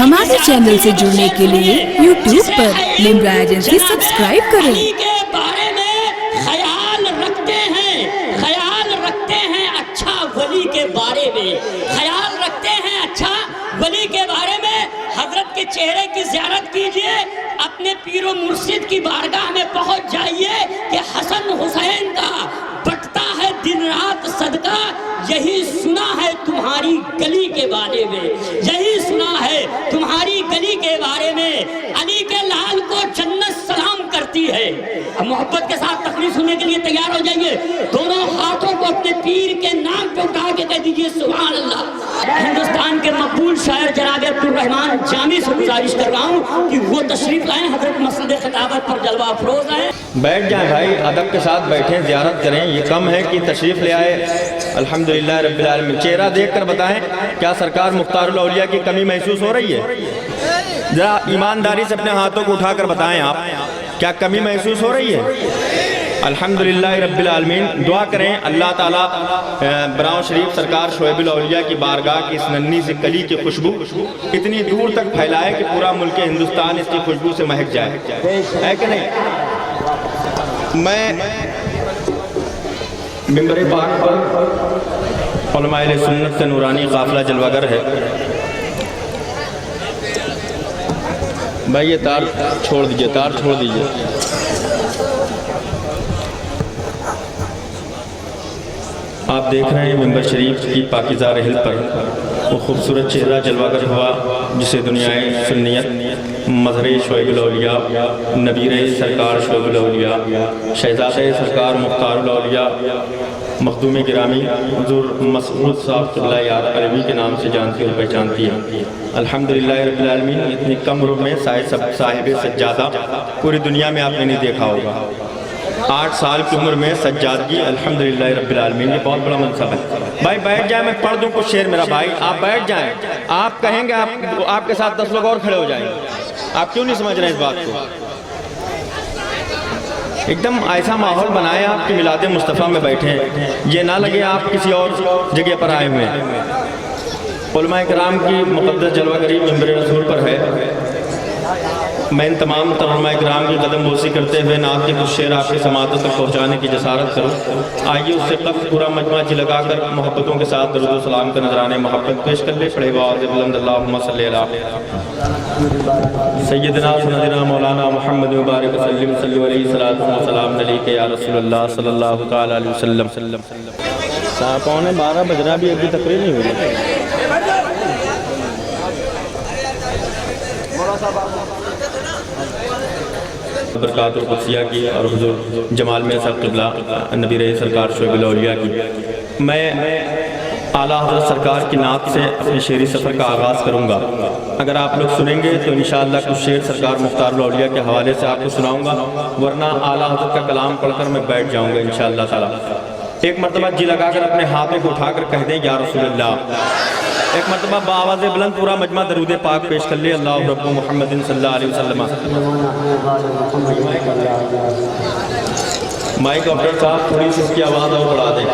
हमारे चैनल से जुड़ने के लिए YouTube पर लिम्रा एजेंसी सब्सक्राइब करें। अली के बारे में ख्याल रखते हैं अच्छा वली के बारे में, ख्याल रखते हैं अच्छा वली के बारे में। हजरत के चेहरे की ज़ियारत कीजिए, अपने पीरो मुर्शिद की बारगाह में पहुंच जाइए कि हसन हुसैन का बटता है दिन रात सदका। यही सुना है तुम्हारी गली के बारे में, यही सुना है तुम्हारी गली के बारे में। अली के लाल को जन्नत सलाम करती है। अब मोहब्बत के साथ तकरीर सुनने के लिए तैयार हो जाइए। दोनों हाथों को अपने पीर के नाम पे उठा के कह दीजिए सुभान अल्लाह। हिंदुस्तान के मकबूल शायर जनाब अब्दुल रहमान जामी से गुजारिश कर रहा हूँ कि वो तशरीफ लाएं, हजरत मसजिद खिताबत पर जलवा अफरोज हैं। बैठ जाएं भाई, अदब के साथ बैठें, ज़ियारत करें। ये कम है कि तशरीफ़ ले आए। अल्हम्दुलिल्लाह रब्बिल आलमीन। चेहरा देखकर बताएं, क्या सरकार मुख्तारुल औलिया की कमी महसूस हो रही है? ज़रा ईमानदारी से अपने हाथों को उठाकर बताएं, आप क्या कमी महसूस हो रही है? अल्हम्दुलिल्लाह रब्बिल आलमीन। दुआ करें अल्लाह ताला बराउ शरीफ सरकार शोएबुल औलिया की बारगाह की इस नन्ही सी कली की खुशबू इतनी दूर तक फैलाए कि पूरा मुल्क हिंदुस्तान इसकी खुशबू से महक जाए, है कि नहीं? मैं मिंबर पाक पर उलमाए सुन्नत से नूरानी काफिला जलवागर है। भाई ये तार छोड़ दीजिए, तार छोड़ दीजिए। आप देख रहे हैं मिंबर शरीफ की पाकिज़ा रहल पर वो खूबसूरत चेहरा जलवागर हुआ जिसे दुनियाए सुन्नियत मज़हर शोएबुल औलिया, नबीर सरकार शोएबुल औलिया, शहज़ादे सरकार मुख्तारुल औलिया, मखदूम गिरामी हुज़ूर मसऊद साहब क़िबला याद अरबी के नाम से जानती और पहचानती है। अल्हम्दुलिल्लाह रब्बिल आलमीन। इतनी कम उम्र में साहिब सज्जादा पूरी दुनिया में आपने नहीं देखा होगा। 8 साल की उम्र में सज्जादगी, अल्हम्दुलिल्लाह रब्बिल आलमीन। ये बहुत बड़ा मनसब है। भाई बैठ जाए, मैं पढ़ दूँ कुछ शेर मेरा भाई, आप बैठ जाएं। आप कहेंगे आपके साथ 10 लोग और खड़े हो जाएंगे। आप क्यों नहीं समझ रहे इस बात को? एकदम ऐसा माहौल बनाए आप कि मिलाद मुस्तफ़ा में बैठे, ये ना लगे आप किसी और जगह पर आए हुए हैं। उलमाए किराम की मुक़द्दस जलवागरी मिंबर रसूल पर है। मैं इन तमाम उलमाए किराम की कदम बोसी करते हुए नात के कुछ शेर आपकी समातों तक पहुँचाने की जसारत करूँ। आइए उससे कब्ल पूरा मजमा जी लगाकर मोहब्बतों के साथ दरूद व सलाम का नजराने मोहब्बत पेश कर ले। पढ़े वाज़ बुलंद अल्लाहुम्मा सल्ली अला सय्यदना सनदना मौलाना मुहम्मद मुबारक वसल्लम सल्लल्लाहु अलैहि वसल्लम अलैहि या रसूलल्लाह सल्लल्लाहु तआला अलैहि वसल्लम। 11:15 बज रहा, अभी अभी तकरीर नहीं हुई। बरकातुल कुद्सिया की और हुज़ूर जमाल में सब क़िबला नबी रही सरकार शोएबुल औलिया की। मैं आला हज़रत सरकार की नात से अपने शेरी सफ़र का आगाज़ करूँगा। अगर आप लोग सुनेंगे तो इंशाअल्लाह कुछ शेर सरकार मुख्तारुल औलिया के हवाले से आपको सुनाऊँगा, वरना आला हज़रत का कलाम पढ़कर मैं बैठ जाऊँगा इंशाअल्लाह ताला। एक मरतबा जी लगाकर अपने हाथों को उठाकर कह दें या रसूलल्लाह। एक मरतबा बावाज़ बुलंद पूरा मजमा दरूद पाक पेश कर ले। अल्लाह रब्बु मुहम्मदिन सल्लल्लाहु अलैहि वसल्लम। माइक डॉक्टर साहब थोड़ी सी इसकी आवाज़ और बढ़ा दें,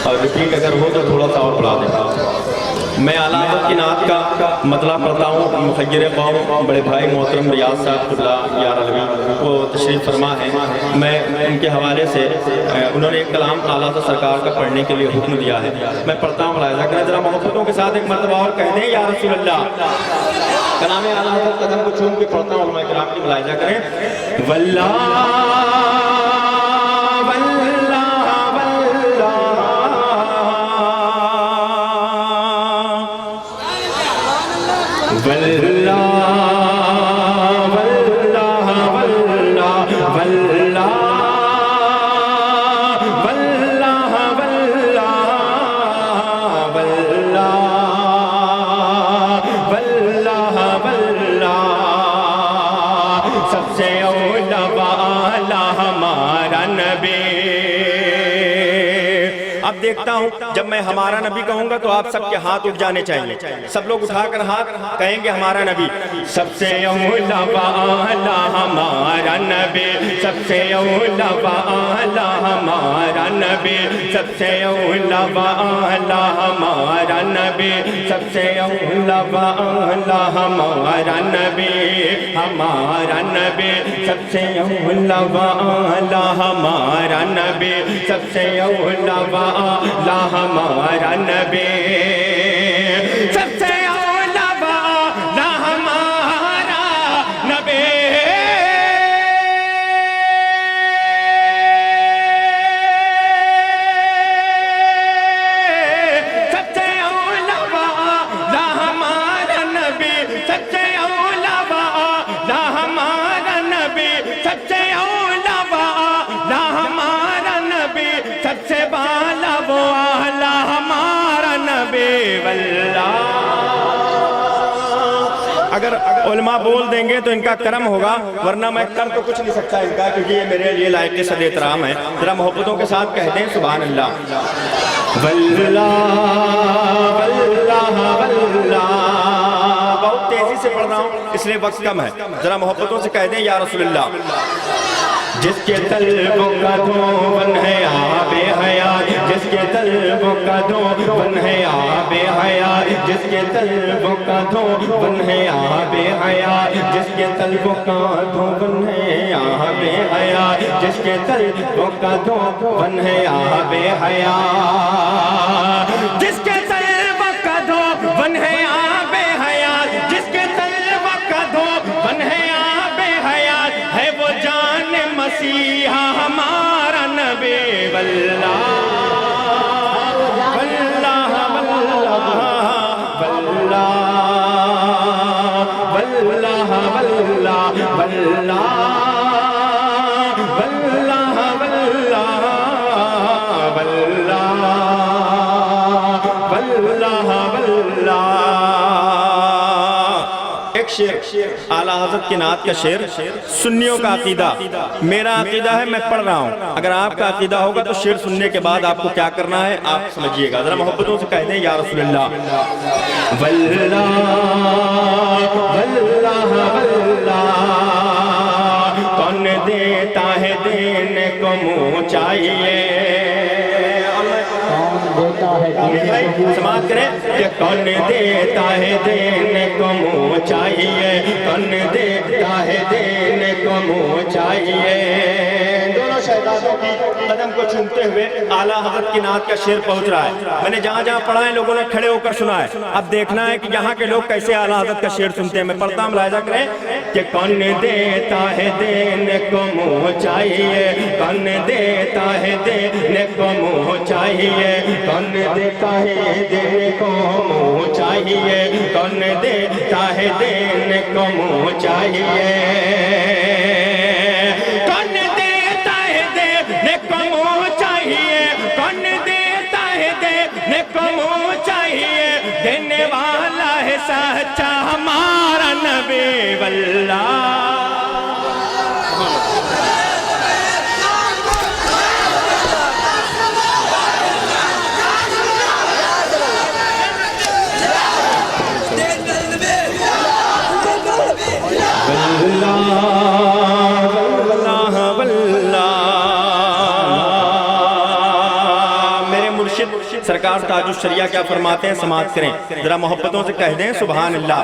और रिपीट अगर हो तो थोड़ा सा और बढ़ा दें। मैं आला हज़रत की नात का मतलब पढ़ता हूँ। मुखय्यर कौम बड़े भाई मोहतरम रियाज साहब क़िबला यार अलवी वो तशरीफ़ फरमा है। मैं उनके हवाले से उन्होंने एक कलाम आला हज़रत सरकार का पढ़ने के लिए हुक्म दिया है। मैं पढ़ता हूँ, मुलाहिज़ा करें ज़रा मोहब्बतों के साथ। एक मरतबा और कह दें या रसूलल्लाह। कलाम आला हज़रत कदम को चूम के पढ़ता हूँ, उलमाए किराम की मुलाहिज़ा करें। वल्लाह सबसे औला वाला हमारा नबी। अब देखता हूँ جب میں ہمارا نبی کہوں گا تو آپ سب کے ہاتھ اٹھ جانے چاہیے. سب لوگ اٹھا کر ہاتھ کہیں گے ہمارا نبی. سب سے اولا و اعلیٰ ہمارا نبی, سب سے اولا و اعلیٰ ہمارا نبی, سب سے اولا و اعلیٰ ہمارا نبی, سب سے اولا و اعلیٰ ہمارا نبی, ہمارا نبی سب سے اولا و اعلیٰ ہمارا نبی, سب سے اولا و اعلیٰ ہمارا نبی, سب سے اولا و اعلیٰ ہمارا نبی. سب سے اولا و اعلیٰ ہمارا نبی, سب سے اولا و اعلیٰ ہمارا نبی, سب سے اولا و اعلیٰ ہمارا نبی, سب سے بالا و اعلیٰ ہمارا نبی واللہ. اگر علماء بول دیں گے تو ان کا کرم ہوگا, ورنہ میں کر تو کچھ نہیں سکتا ان کا, کیونکہ یہ میرے لیے لائق صد احترام ہے. ذرا محبتوں کے ساتھ کہتے ہیں سبحان اللہ. واللہ واللہ واللہ. بہت تیزی سے پڑھ رہا ہوں اس لیے وقت کم ہے. ذرا محبتوں سے کہہ دیں یا رسول اللہ. جس کے طلبوں کا دھون ہے آب حیات, جس کے طلبوں کا دھون ہے آب حیات, جس کے طلبوں کا دھون ہے آب حیات, جس کے طلبوں کا دھون ہے آب حیات, جس کے طلبوں کا دھون ہے آب حیات, جس کے طلبوں کا دھون ہے آب حیات, جس کے طلبوں کا دھون ہے آب حیات, ہے وہ جان مسیحا ہمارا نبی واللہ واللہ واللہ واللہ واللہ واللہ واللہ واللہ واللہ واللہ. ایک شعر اعلیٰ حضرت کی نعت کا شعر, سنیوں کا عقیدہ, میرا عقیدہ ہے میں پڑھ رہا ہوں, اگر آپ کا عقیدہ ہوگا تو شعر سننے کے بعد آپ کو کیا کرنا ہے آپ سمجھیے گا. ذرا محبتوں سے کہہ دیں یا رسول اللہ. واللہ واللہ واللہ. کون دیتا ہے دینے کو منہ چاہیے, سماعت کریں کہ کون دیتا ہے دینے کو منہ چاہیے, کون دیتا ہے دینے کو منہ چاہیے. دونوں شہزادوں کی قدم کو چومتے ہوئے اعلیٰ حضرت کی نعت کا شعر پہنچ رہا ہے. میں نے جہاں جہاں پڑھا ہے لوگوں نے کھڑے ہو کر سنا ہے. اب دیکھنا ہے کہ یہاں کے لوگ کیسے اعلیٰ حضرت کا شعر سنتے ہیں. میں پڑھتا ہوں, ملاحظہ کریں کہ کون دیتا ہے دینے کو منہ چاہیے, کون دیتا ہے دینے کو منہ چاہیے, کون دیتا ہے دینے کو منہ چاہیے, کون دیتا ہے دینے کو منہ چاہیے, کون دیتا ہے دینے کو منہ چاہیے, کون دیتا ہے دینے کو منہ چاہیے. دینے والا ہے سچا ہمارا نبی واللہ. میرے مرشد سرکار تاج الشریعہ کیا فرماتے ہیں, سماعت کریں ذرا محبتوں سے کہہ دیں سبحان اللہ.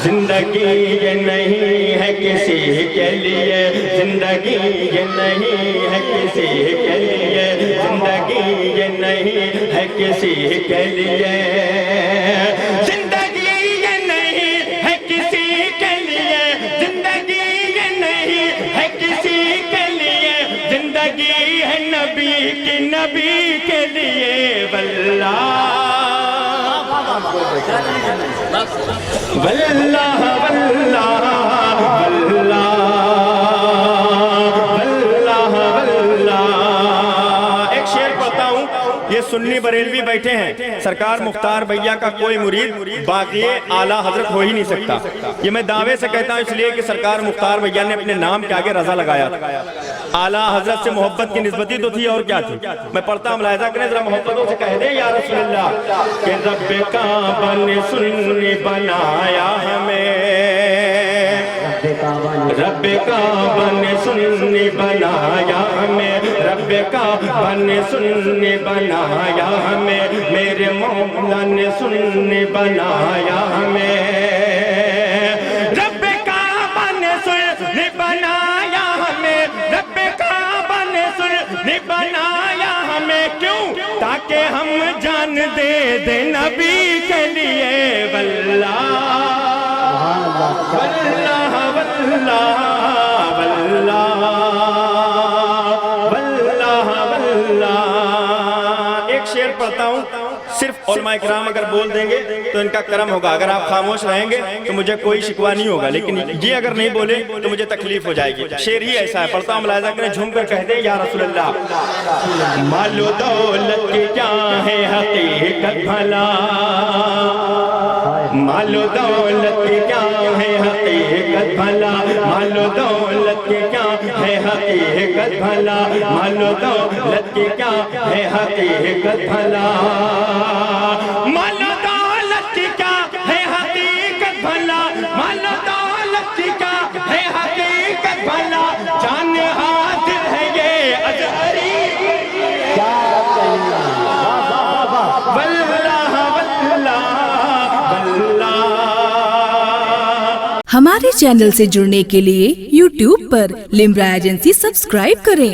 زندگی یہ نہیں ہے کسی کے لیے, زندگی یہ نہیں ہے کسی کے لیے, زندگی یہ نہیں ہے کسی کے لیے, زندگی یہ نہیں ہے کسی کے لیے, زندگی یہ نہیں ہے کسی کے لیے, زندگی ہے نبی کی نبی کے لیے واللہ واللہ واللہ واللہ واللہ واللہ. ایک شعر پڑھتا ہوں, یہ سنی بریلوی بیٹھے ہیں, سرکار مختار بھیا کا کوئی مرید باقی اعلیٰ حضرت ہو ہی نہیں سکتا. یہ میں دعوے سے کہتا ہوں اس لیے کہ سرکار مختار بھیا نے اپنے نام کے آگے رضا لگایا. आला हजरत से मोहब्बत की निस्बती तो थी और क्या थी। मैं पढ़ता हूँ, मुलाहिजा करें जरा, मोहब्बतों से कह दे या रसूल अल्लाह कि रब काबा ने सुन्नी बनाया हमें, रब काबा ने सुन्नी बनाया हमें, रब काबा ने सुन्नी बनाया हमें, मेरे मौला ने सुन्नी बनाया हमें, रब काबा ने सुन्नी बनाया हमें, रब काबा ने सुन्नी बनाया हमें, क्यों? ताकि हम जान दे दे नबी के लिए। वल्लाह वल्लाह वल्लाह वल्लाह वल्लाह वल्लाह। एक शेर पढ़ता हूँ, सिर्फ उलमा किराम अगर बोल देंगे तो इनका करम होगा, अगर आप खामोश रहेंगे तो मुझे कोई शिकवा नहीं होगा, लेकिन ये अगर नहीं बोले तो मुझे तकलीफ हो जाएगी। शेर ही ऐसा है, पढ़ता हूँ, मुलाहिजा करें, झूम कर कह दे या रसूल अल्लाह। मालो दौलत की क्या है हकीकत भला, मालो दौलत की क्या है हकीकत भला, मालो दौलत की क्या है हकीकत भला, मालो दौलत की क्या है हकीकत भला, मालो दौलत की क्या है हकीकत भला, मालो दौलत की क्या है हकीकत भला, जान हाजिर है ये अजहरी। वल्लाह वल्लाह वल्लाह। हमारे चैनल से जुड़ने के लिए YouTube पर लिम्रा एजेंसी सब्सक्राइब करें।